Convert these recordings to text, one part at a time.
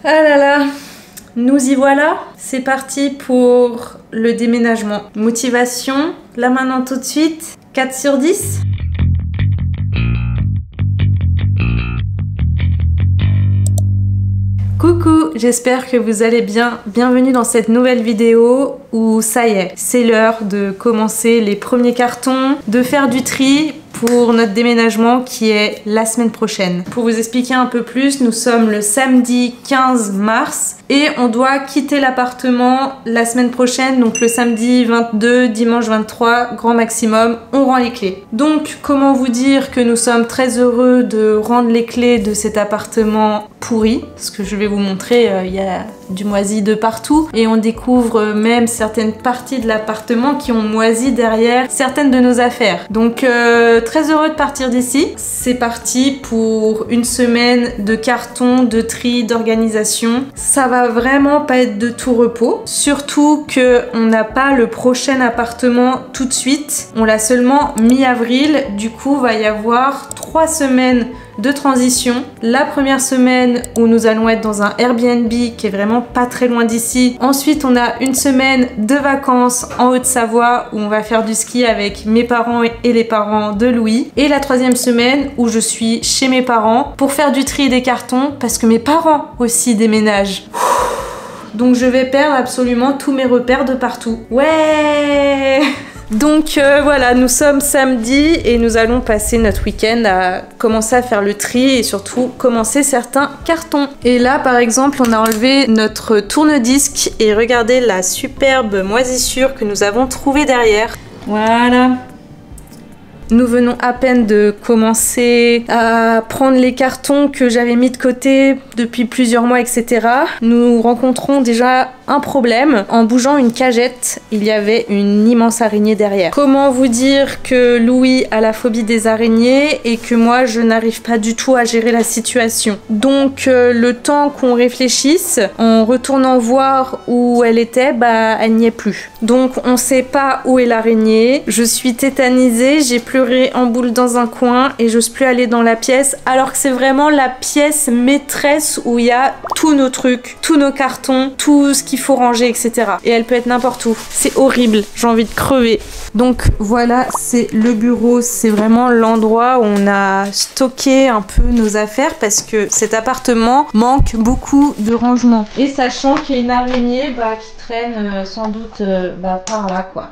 Ah là là, nous y voilà. C'est parti pour le déménagement. Motivation, là maintenant tout de suite, 4 sur 10. Coucou, j'espère que vous allez bien. Bienvenue dans cette nouvelle vidéo où ça y est, c'est l'heure de commencer les premiers cartons, de faire du tri pour notre déménagement qui est la semaine prochaine. Pour vous expliquer un peu plus, nous sommes le samedi 15 mars et on doit quitter l'appartement la semaine prochaine, donc le samedi 22, dimanche 23, grand maximum, on rend les clés. Donc comment vous dire que nous sommes très heureux de rendre les clés de cet appartement pourri, parce que je vais vous montrer, il y a du moisi de partout et on découvre même certaines parties de l'appartement qui ont moisi derrière certaines de nos affaires. Donc très heureux de partir d'ici. C'est parti pour une semaine de carton, de tri, d'organisation. Ça va vraiment pas être de tout repos. Surtout que on n'a pas le prochain appartement tout de suite. On l'a seulement mi-avril. Du coup, va y avoir 3 semaines de transition. La première semaine où nous allons être dans un Airbnb qui est vraiment pas très loin d'ici. Ensuite, on a une semaine de vacances en Haute-Savoie où on va faire du ski avec mes parents et les parents de Louis. Et la troisième semaine où je suis chez mes parents pour faire du tri des cartons parce que mes parents aussi déménagent. Donc je vais perdre absolument tous mes repères de partout. Ouais! Donc voilà, nous sommes samedi et nous allons passer notre week-end à commencer à faire le tri et surtout commencer certains cartons. Et là par exemple on a enlevé notre tourne-disque et regardez la superbe moisissure que nous avons trouvée derrière. Voilà. Nous venons à peine de commencer à prendre les cartons que j'avais mis de côté depuis plusieurs mois, etc. Nous rencontrons déjà un problème. En bougeant une cagette, il y avait une immense araignée derrière. Comment vous dire que Louis a la phobie des araignées et que moi je n'arrive pas du tout à gérer la situation. Donc le temps qu'on réfléchisse, en retournant voir où elle était, bah elle n'y est plus. Donc on sait pas où est l'araignée. Je suis tétanisée, j'ai pleuré en boule dans un coin et j'ose plus aller dans la pièce alors que c'est vraiment la pièce maîtresse où il y a tous nos trucs, tous nos cartons, tout ce qu'il faut ranger, etc. Et elle peut être n'importe où. C'est horrible, j'ai envie de crever. Donc voilà, c'est le bureau, c'est vraiment l'endroit où on a stocké un peu nos affaires parce que cet appartement manque beaucoup de rangement. Et sachant qu'il y a une araignée qui traîne sans doute par là quoi.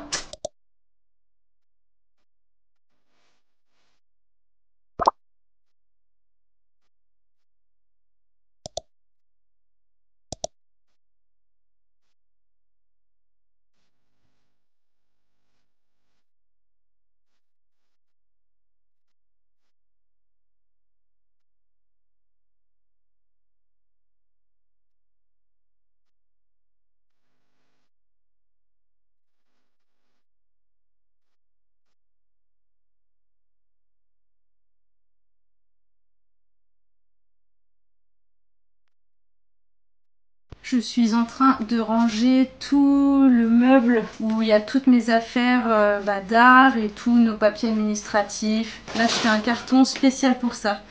Je suis en train de ranger tout le meuble où il y a toutes mes affaires d'art et tous nos papiers administratifs. Là, je fais un carton spécial pour ça.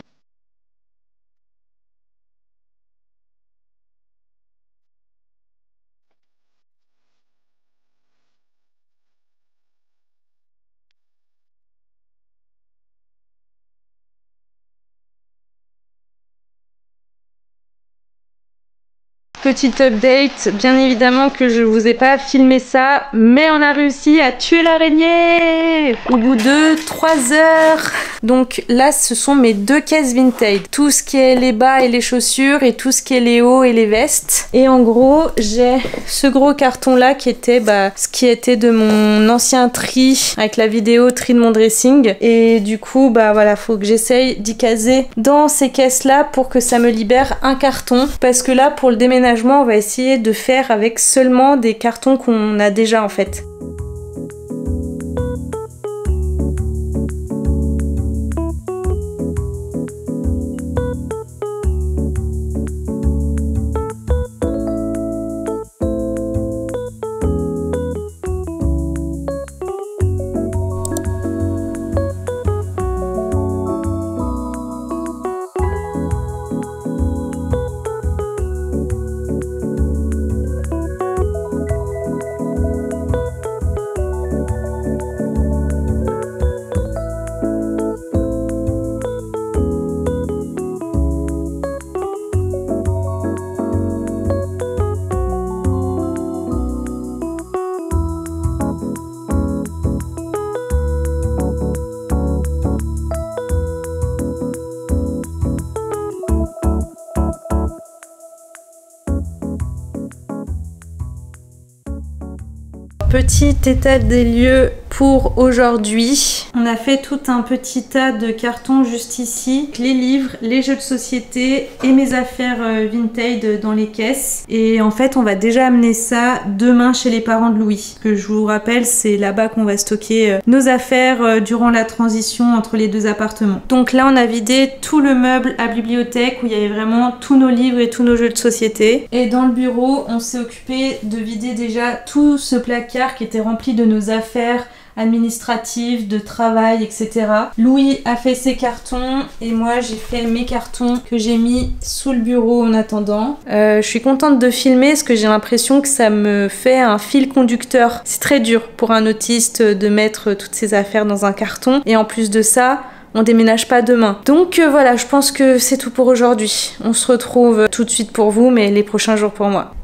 Petite update, bien évidemment que je vous ai pas filmé ça, mais on a réussi à tuer l'araignée au bout de 3 heures. Donc là, ce sont mes 2 caisses vintage. Tout ce qui est les bas et les chaussures et tout ce qui est les hauts et les vestes. Et en gros, j'ai ce gros carton là qui était ce qui était de mon ancien tri avec la vidéo tri de mon dressing. Et du coup, voilà, faut que j'essaye d'y caser dans ces caisses là pour que ça me libère un carton. Parce que là, pour le déménagement, on va essayer de faire avec seulement des cartons qu'on a déjà en fait. petit état des lieux pour aujourd'hui. On a fait tout un petit tas de cartons juste ici. Les livres, les jeux de société et mes affaires vintage dans les caisses. Et en fait, on va déjà amener ça demain chez les parents de Louis. Que je vous rappelle, c'est là-bas qu'on va stocker nos affaires durant la transition entre les deux appartements. Donc là, on a vidé tout le meuble à bibliothèque où il y avait vraiment tous nos livres et tous nos jeux de société. Et dans le bureau, on s'est occupé de vider déjà tout ce placard qui était rempli de nos affaires administrative, de travail, etc. Louis a fait ses cartons et moi j'ai fait mes cartons que j'ai mis sous le bureau en attendant. Je suis contente de filmer parce que j'ai l'impression que ça me fait un fil conducteur. C'est très dur pour un autiste de mettre toutes ses affaires dans un carton et en plus de ça, on déménage pas demain. Donc voilà, je pense que c'est tout pour aujourd'hui. On se retrouve tout de suite pour vous, mais les prochains jours pour moi.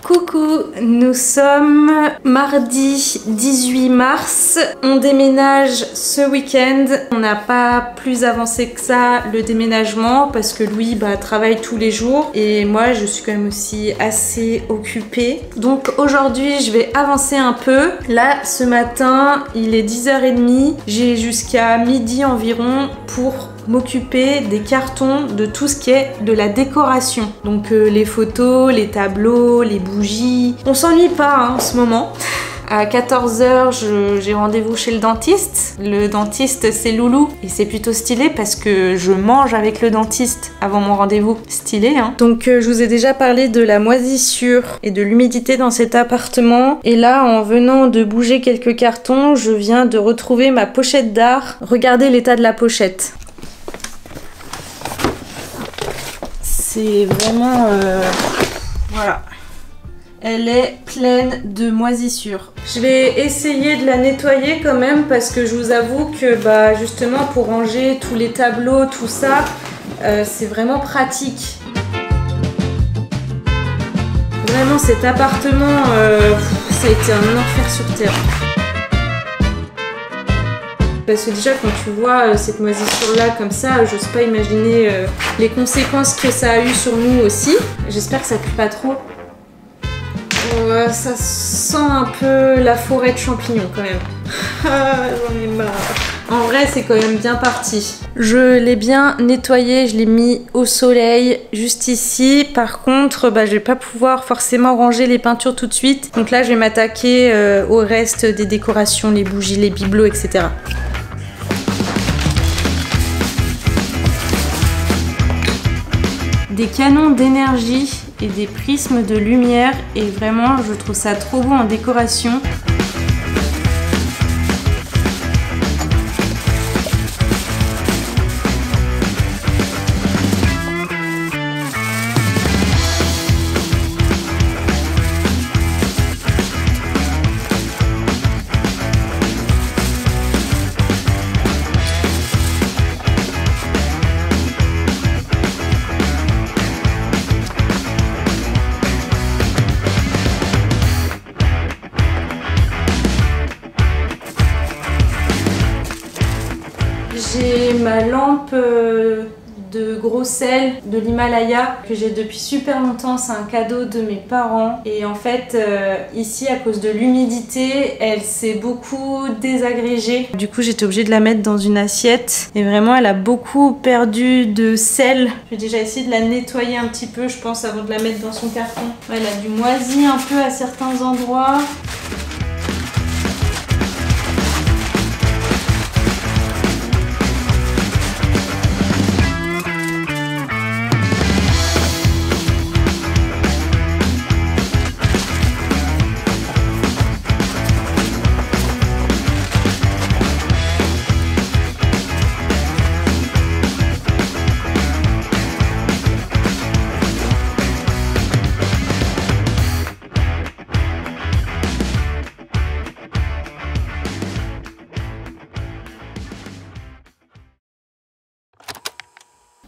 Coucou, nous sommes mardi 18 mars, on déménage ce week-end. On n'a pas plus avancé que ça le déménagement parce que Louis travaille tous les jours et moi je suis quand même aussi assez occupée. Donc aujourd'hui je vais avancer un peu. Là ce matin il est 10h30, j'ai jusqu'à midi environ pour m'occuper des cartons de tout ce qui est de la décoration. Donc les photos, les tableaux, les bougies. On s'ennuie pas en ce moment. À 14h, j'ai rendez-vous chez le dentiste. Le dentiste, c'est Loulou. Et c'est plutôt stylé parce que je mange avec le dentiste avant mon rendez-vous. Stylé, hein. Donc, je vous ai déjà parlé de la moisissure et de l'humidité dans cet appartement. Et là, en venant de bouger quelques cartons, je viens de retrouver ma pochette d'art. Regardez l'état de la pochette. C'est vraiment... voilà. Elle est pleine de moisissures. Je vais essayer de la nettoyer quand même parce que je vous avoue que justement pour ranger tous les tableaux, tout ça, c'est vraiment pratique. Vraiment cet appartement, ça a été un enfer sur terre. Parce que déjà quand tu vois cette moisissure là comme ça, j'ose pas imaginer les conséquences que ça a eu sur nous aussi. J'espère que ça pue pas trop. Ça sent un peu la forêt de champignons quand même. J'en ai marre. En vrai c'est quand même bien parti. Je l'ai bien nettoyé, je l'ai mis au soleil juste ici. Par contre je vais pas pouvoir forcément ranger les peintures tout de suite. Donc là je vais m'attaquer au reste des décorations, les bougies, les bibelots, etc. Des canons d'énergie et des prismes de lumière et vraiment je trouve ça trop beau en décoration. J'ai ma lampe de gros sel de l'Himalaya que j'ai depuis super longtemps, c'est un cadeau de mes parents et en fait ici à cause de l'humidité elle s'est beaucoup désagrégée. Du coup j'étais obligée de la mettre dans une assiette et vraiment elle a beaucoup perdu de sel. Je vais déjà essayer de la nettoyer un petit peu je pense avant de la mettre dans son carton. Elle a du moisi un peu à certains endroits.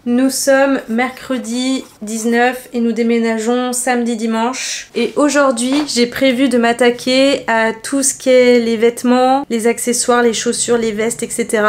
Nous sommes mercredi 19 et nous déménageons samedi dimanche. Et aujourd'hui, j'ai prévu de m'attaquer à tout ce qui est les vêtements, les accessoires, les chaussures, les vestes, etc.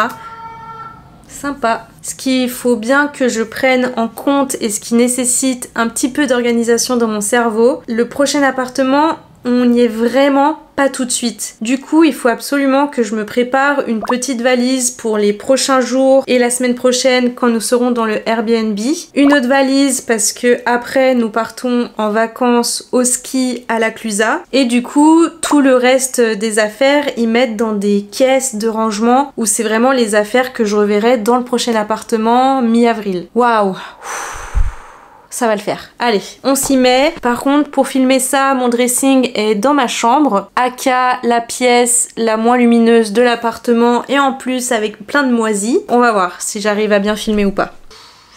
Sympa. Ce qu'il faut bien que je prenne en compte et ce qui nécessite un petit peu d'organisation dans mon cerveau. Le prochain appartement, on n'y est vraiment pas tout de suite. Du coup, il faut absolument que je me prépare une petite valise pour les prochains jours et la semaine prochaine quand nous serons dans le Airbnb. Une autre valise parce que après nous partons en vacances au ski à la Clusaz. Et du coup, tout le reste des affaires, ils mettent dans des caisses de rangement où c'est vraiment les affaires que je reverrai dans le prochain appartement mi-avril. Waouh! Ça va le faire. Allez, on s'y met. Par contre, pour filmer ça, mon dressing est dans ma chambre, aka la pièce la moins lumineuse de l'appartement et en plus avec plein de moisis. On va voir si j'arrive à bien filmer ou pas.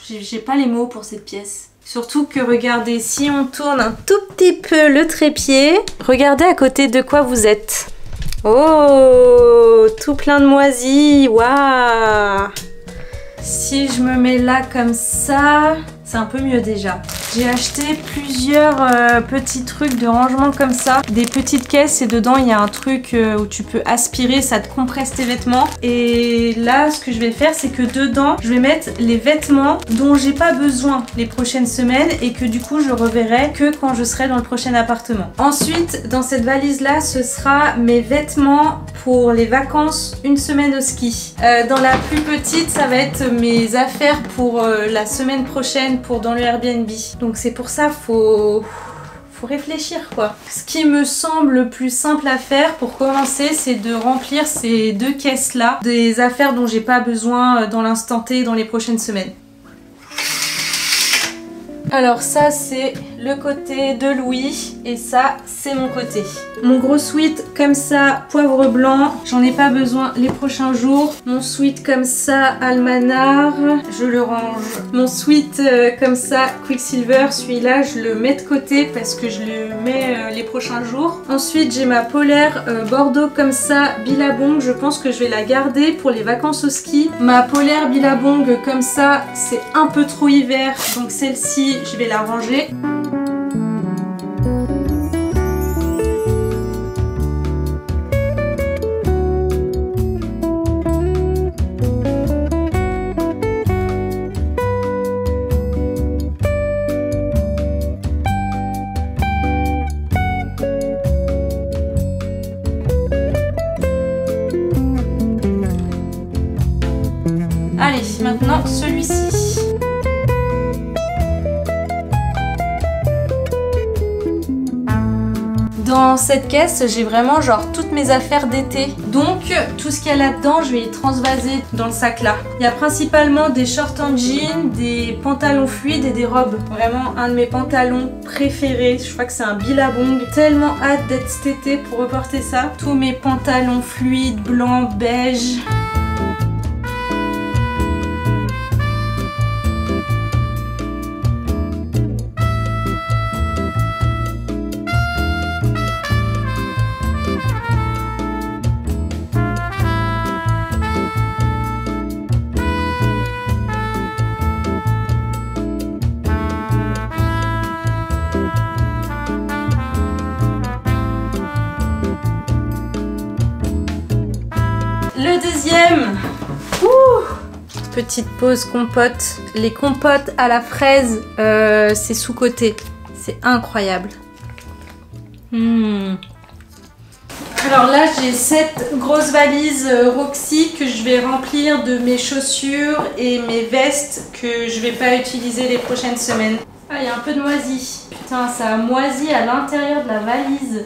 J'ai pas les mots pour cette pièce. Surtout que regardez, si on tourne un tout petit peu le trépied, regardez à côté de quoi vous êtes. Oh, tout plein de moisis. Waouh! Si je me mets là comme ça, c'est un peu mieux déjà. J'ai acheté plusieurs petits trucs de rangement comme ça. Des petites caisses et dedans il y a un truc où tu peux aspirer, ça te compresse tes vêtements. Et là ce que je vais faire c'est que dedans je vais mettre les vêtements dont j'ai pas besoin les prochaines semaines et que du coup je reverrai que quand je serai dans le prochain appartement. Ensuite dans cette valise là ce sera mes vêtements pour les vacances, une semaine au ski. Dans la plus petite ça va être mes affaires pour la semaine prochaine pour dans le Airbnb. Donc c'est pour ça faut réfléchir quoi. Ce qui me semble le plus simple à faire pour commencer, c'est de remplir ces deux caisses là des affaires dont j'ai pas besoin dans l'instant T dans les prochaines semaines. Alors ça c'est le côté de Louis et ça c'est mon côté. Mon gros sweat comme ça, poivre blanc, j'en ai pas besoin les prochains jours. Mon sweat comme ça, Almanar, je le range. Mon sweat comme ça, Quicksilver, celui-là je le mets de côté parce que je le mets les prochains jours. Ensuite j'ai ma polaire Bordeaux comme ça, Billabong, je pense que je vais la garder pour les vacances au ski. Ma polaire Billabong comme ça, c'est un peu trop hiver, donc celle-ci je vais la ranger. Allez, maintenant celui-ci. Dans cette caisse, j'ai vraiment genre toutes mes affaires d'été. Donc, tout ce qu'il y a là-dedans, je vais les transvaser dans le sac là. Il y a principalement des shorts en jean, des pantalons fluides et des robes. Vraiment un de mes pantalons préférés. Je crois que c'est un Billabong. Tellement hâte d'être cet été pour reporter ça. Tous mes pantalons fluides, blancs, beige. Le deuxième, petite pause compote. Les compotes à la fraise, c'est sous-coté. C'est incroyable. Alors là, j'ai cette grosse valise Roxy que je vais remplir de mes chaussures et mes vestes que je vais pas utiliser les prochaines semaines. Ah, il y a un peu de moisi. Putain, ça a moisi à l'intérieur de la valise.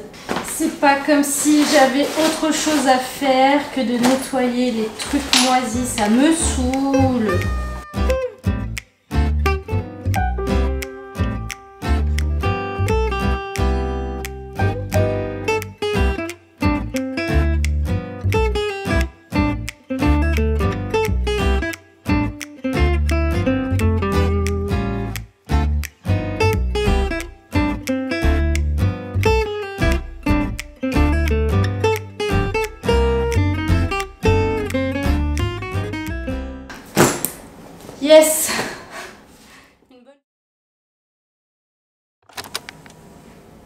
C'est pas comme si j'avais autre chose à faire que de nettoyer les trucs moisis, ça me saoule. Yes!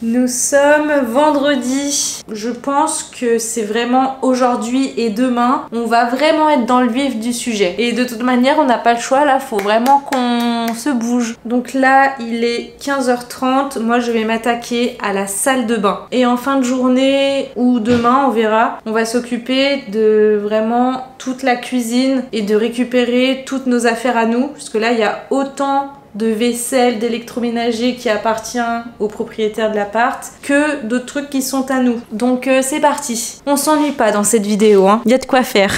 Nous sommes vendredi. Je pense que c'est vraiment aujourd'hui et demain. On va vraiment être dans le vif du sujet. Et de toute manière, on n'a pas le choix là. Faut vraiment qu'on on se bouge. Donc là, il est 15h30. Moi, je vais m'attaquer à la salle de bain. Et en fin de journée ou demain, on verra, on va s'occuper de vraiment toute la cuisine et de récupérer toutes nos affaires à nous. Parce que là, il y a autant de vaisselle, d'électroménager qui appartient aux propriétaires de l'appart que d'autres trucs qui sont à nous. Donc c'est parti. On s'ennuie pas dans cette vidéo, hein. Il y a de quoi faire.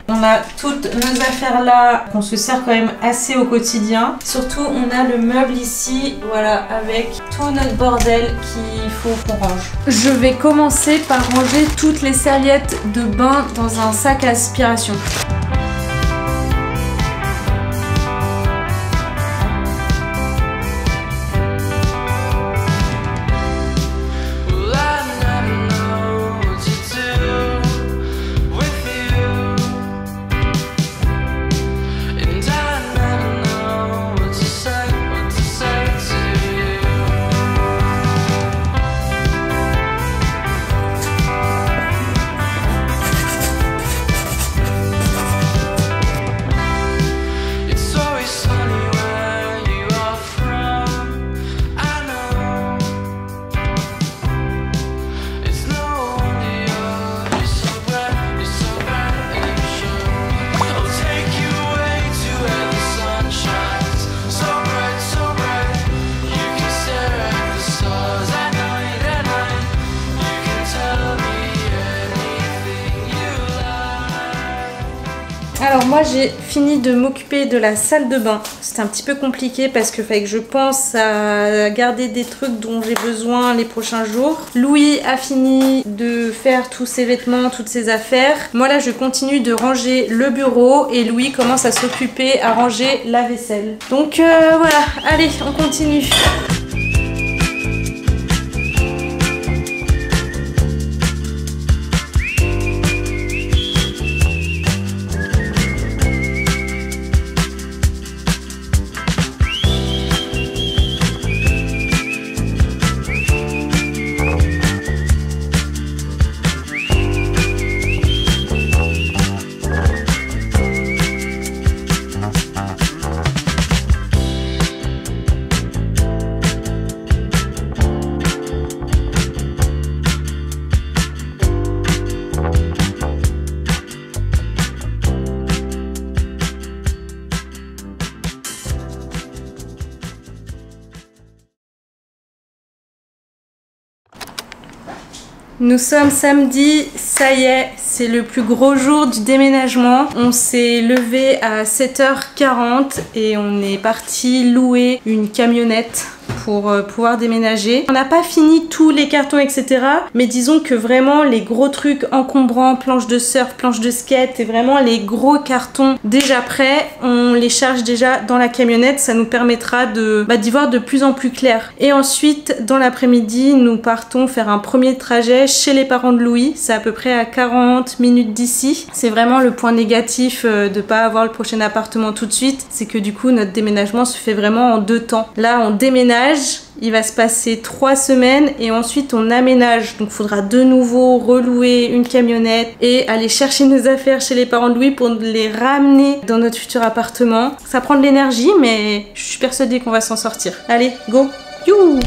On a toutes nos affaires là, qu'on se sert quand même assez au quotidien. Surtout, on a le meuble ici, voilà, avec tout notre bordel qu'il faut qu'on range. Je vais commencer par ranger toutes les serviettes de bain dans un sac à aspiration. Alors moi j'ai fini de m'occuper de la salle de bain. C'était un petit peu compliqué parce qu'il fallait que je pense à garder des trucs dont j'ai besoin les prochains jours. Louis a fini de faire tous ses vêtements, toutes ses affaires. Moi là je continue de ranger le bureau et Louis commence à s'occuper à ranger la vaisselle. Donc voilà, allez on continue. Nous sommes samedi, ça y est, c'est le plus gros jour du déménagement. On s'est levé à 7h40 et on est parti louer une camionnette pour pouvoir déménager. On n'a pas fini tous les cartons etc. Mais disons que vraiment les gros trucs encombrants, planches de surf, planches de skate et vraiment les gros cartons déjà prêts, on les charge déjà dans la camionnette. Ça nous permettra d'y voir de plus en plus clair. Et ensuite dans l'après-midi nous partons faire un premier trajet chez les parents de Louis. C'est à peu près à 40 minutes d'ici. C'est vraiment le point négatif de pas avoir le prochain appartement tout de suite. C'est que du coup notre déménagement se fait vraiment en 2 temps. Là on déménage, il va se passer 3 semaines et ensuite on aménage. Donc il faudra de nouveau relouer une camionnette et aller chercher nos affaires chez les parents de Louis pour les ramener dans notre futur appartement. Ça prend de l'énergie mais je suis persuadée qu'on va s'en sortir. Allez, go! Youhou!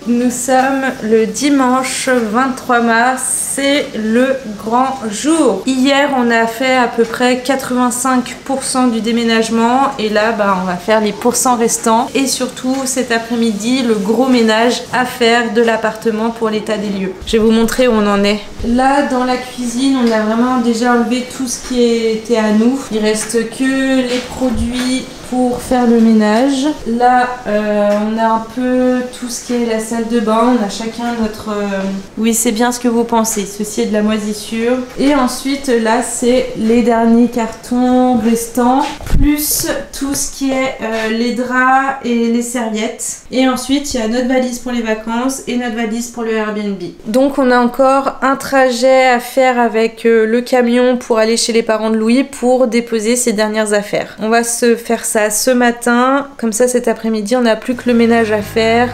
Nous sommes le dimanche 23 mars, c'est le grand jour. Hier on a fait à peu près 85% du déménagement et là on va faire les pourcents restants et surtout cet après-midi le gros ménage à faire de l'appartement pour l'état des lieux. Je vais vous montrer où on en est. Là dans la cuisine on a vraiment déjà enlevé tout ce qui était à nous. Il reste que les produits pour faire le ménage. Là on a un peu tout ce qui est la salle de bain, on a chacun notre... Oui, c'est bien ce que vous pensez, ceci est de la moisissure. Et ensuite là c'est les derniers cartons restants, plus tout ce qui est les draps et les serviettes. Et ensuite il y a notre valise pour les vacances et notre valise pour le Airbnb. Donc on a encore un trajet à faire avec le camion pour aller chez les parents de Louis pour déposer ses dernières affaires. On va se faire ça ce matin, comme ça cet après-midi on n'a plus que le ménage à faire.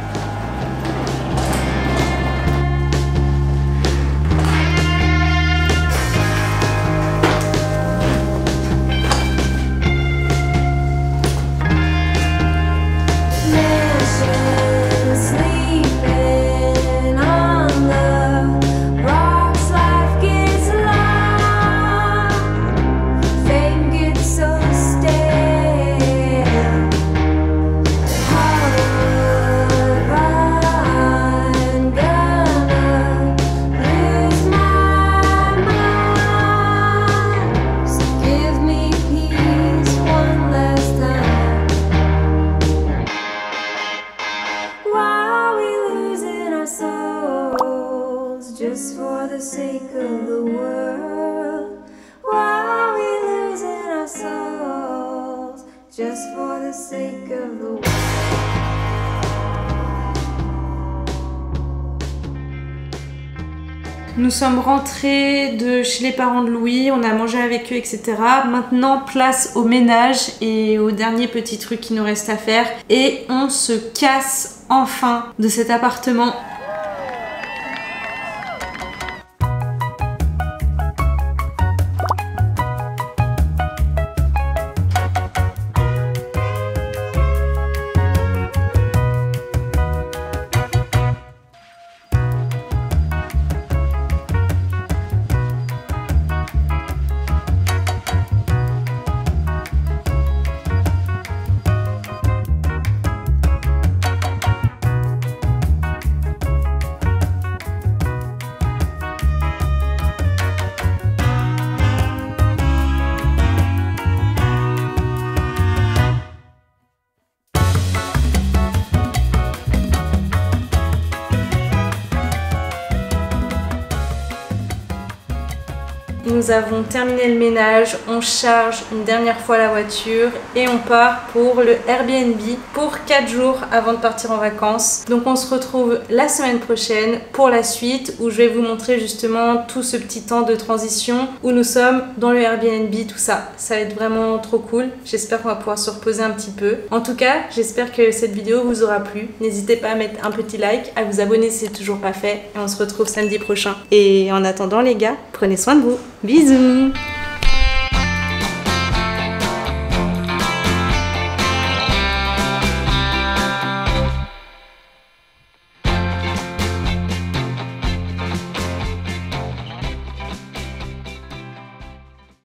Just for the sake of the world, why are we losing our souls? Just for the sake of the world. Nous sommes rentrés de chez les parents de Louis, on a mangé avec eux, etc. Maintenant, place au ménage et aux derniers petits trucs qui nous restent à faire. Et on se casse enfin de cet appartement. Nous avons terminé le ménage, on charge une dernière fois la voiture et on part pour le Airbnb pour 4 jours avant de partir en vacances. Donc on se retrouve la semaine prochaine pour la suite où je vais vous montrer justement tout ce petit temps de transition où nous sommes dans le Airbnb, tout ça. Ça va être vraiment trop cool. J'espère qu'on va pouvoir se reposer un petit peu. En tout cas, j'espère que cette vidéo vous aura plu. N'hésitez pas à mettre un petit like, à vous abonner si c'est toujours pas fait et on se retrouve samedi prochain. Et en attendant les gars, prenez soin de vous. Bisous!